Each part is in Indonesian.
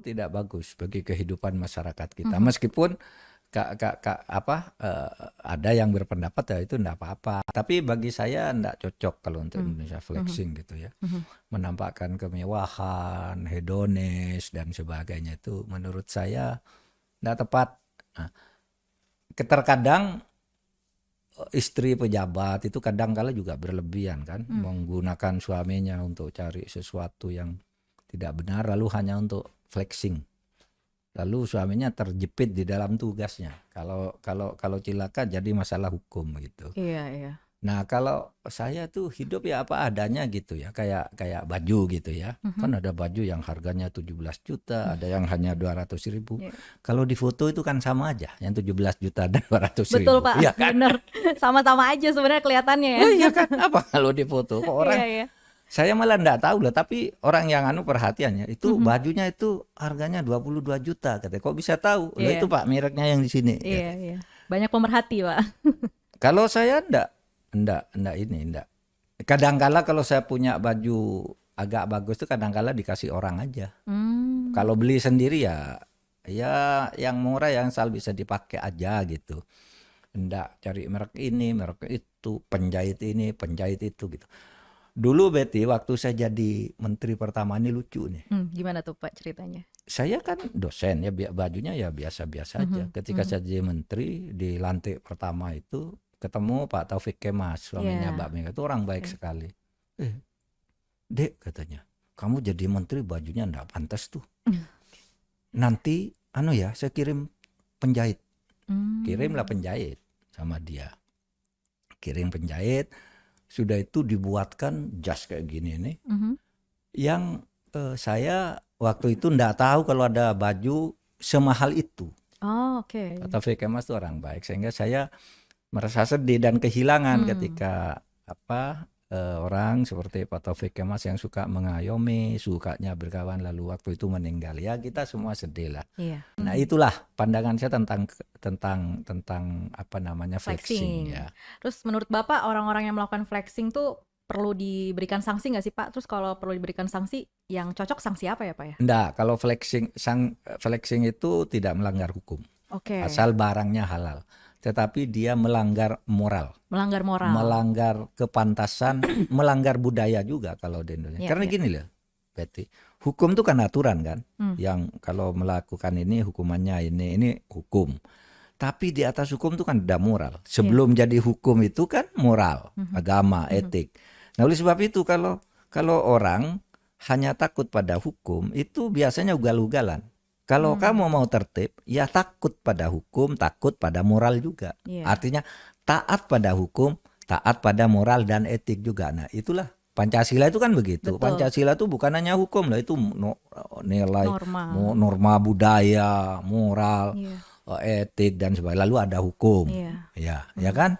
tidak bagus bagi kehidupan masyarakat kita. Meskipun ada yang berpendapat ya itu enggak apa-apa. Tapi bagi saya enggak cocok kalau untuk Indonesia flexing gitu ya. Menampakkan kemewahan, hedonis dan sebagainya itu menurut saya enggak tepat. Nah, terkadang istri pejabat itu kadang-kala juga berlebihan kan, menggunakan suaminya untuk cari sesuatu yang tidak benar lalu hanya untuk flexing. Lalu suaminya terjepit di dalam tugasnya. Kalau cilaka jadi masalah hukum gitu. Iya. Nah, kalau saya tuh hidup ya apa adanya gitu ya, kayak baju gitu ya. Kan ada baju yang harganya 17 juta, ada yang hanya 200.000. Iya. Kalau di foto itu kan sama aja, yang 17 juta dan 200.000. Betul Pak, Iya kan? bener. Sama-sama aja sebenarnya kelihatannya ya. Oh, iya kan? Apa kalau di foto? Kok orang Iya. saya malah enggak tahu lah, tapi orang yang perhatiannya itu bajunya itu harganya 22 juta katanya. Kok bisa tahu? Lah itu Pak mereknya yang di sini. Iya. Banyak pemerhati Pak. Kalau saya enggak. Kadangkala kalau saya punya baju agak bagus tuh kadangkala dikasih orang aja. Kalau beli sendiri ya yang murah yang asal bisa dipakai aja gitu. Enggak cari merek ini, merek itu, penjahit ini, penjahit itu gitu. Dulu Betty, waktu saya jadi menteri pertama ini lucu nih. Gimana tuh Pak ceritanya? Saya kan dosen ya, bajunya ya biasa-biasa aja. Ketika saya jadi menteri, di lantik pertama itu ketemu Pak Taufik Kemas, suaminya Mbak Mega. Itu orang baik sekali. Dek katanya, kamu jadi menteri bajunya enggak pantas tuh. Nanti saya kirim penjahit. Kirimlah penjahit sama dia. Kirim penjahit. Sudah itu dibuatkan jas kayak gini nih, yang saya waktu itu enggak tahu kalau ada baju semahal itu. Oh, oke. Pak Taufik Kemas itu orang baik, sehingga saya merasa sedih dan kehilangan ketika orang seperti Pak Taufik Kemas yang suka mengayomi, sukanya berkawan, lalu waktu itu meninggal. Ya kita semua sedih lah. Iya. Nah itulah pandangan saya tentang flexing ya. Terus menurut Bapak orang-orang yang melakukan flexing tuh perlu diberikan sanksi nggak sih Pak? Terus kalau perlu diberikan sanksi, yang cocok sanksi apa ya Pak ya? Enggak, kalau flexing itu tidak melanggar hukum. Oke. Asal barangnya halal. Tetapi dia melanggar moral. Melanggar kepantasan, melanggar budaya juga kalau di Indonesia. Karena gini loh, Betty, hukum itu kan aturan kan, yang kalau melakukan ini hukumannya ini hukum. Tapi di atas hukum itu kan ada moral. Sebelum jadi hukum itu kan moral, agama, etik. Nah oleh sebab itu kalau orang hanya takut pada hukum itu biasanya ugal-ugalan. Kalau kamu mau tertib, ya takut pada hukum, takut pada moral juga. Artinya taat pada hukum, taat pada moral dan etik juga. Nah itulah Pancasila itu kan begitu. Betul. Pancasila itu bukan hanya hukum lah, itu nilai norma budaya, moral, etik dan sebagainya. Lalu ada hukum, ya kan.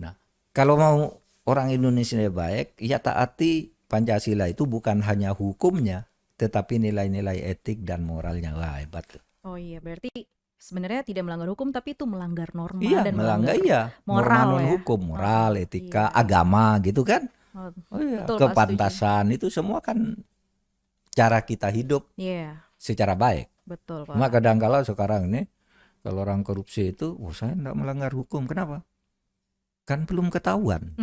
Nah kalau mau orang Indonesia baik, ya taati Pancasila itu bukan hanya hukumnya, tetapi nilai-nilai etik dan moralnya. Wah hebat tuh. Oh iya, berarti sebenarnya tidak melanggar hukum tapi itu melanggar norma dan melanggar moral norma hukum, moral, etika, agama gitu kan. Betul, kepantasan Pak, itu semua kan cara kita hidup secara baik. Betul Pak. Maka kadang-kala sekarang ini kalau orang korupsi itu, saya enggak melanggar hukum. Kenapa? Kan belum ketahuan.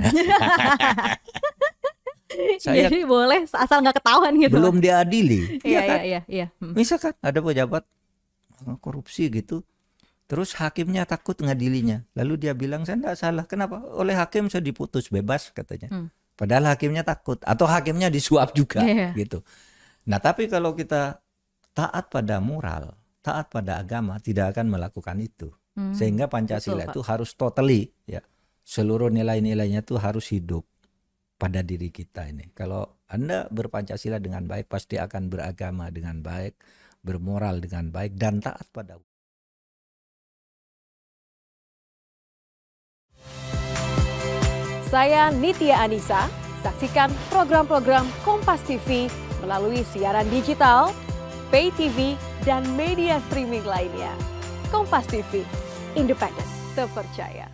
Jadi boleh asal nggak ketahuan gitu. Belum diadili. Iya. Misalkan ada pejabat korupsi gitu, terus hakimnya takut ngadilinya, lalu dia bilang saya enggak salah. Kenapa? Oleh hakim saya diputus bebas katanya. Padahal hakimnya takut atau hakimnya disuap juga gitu. Nah tapi kalau kita taat pada moral, taat pada agama, tidak akan melakukan itu. Sehingga Pancasila itu harus totally ya, seluruh nilai-nilainya itu harus hidup pada diri kita ini. Kalau Anda berpancasila dengan baik, pasti akan beragama dengan baik, bermoral dengan baik, dan taat pada. Saya Nitya Anissa, saksikan program-program Kompas TV melalui siaran digital, pay TV, dan media streaming lainnya. Kompas TV, independen, terpercaya.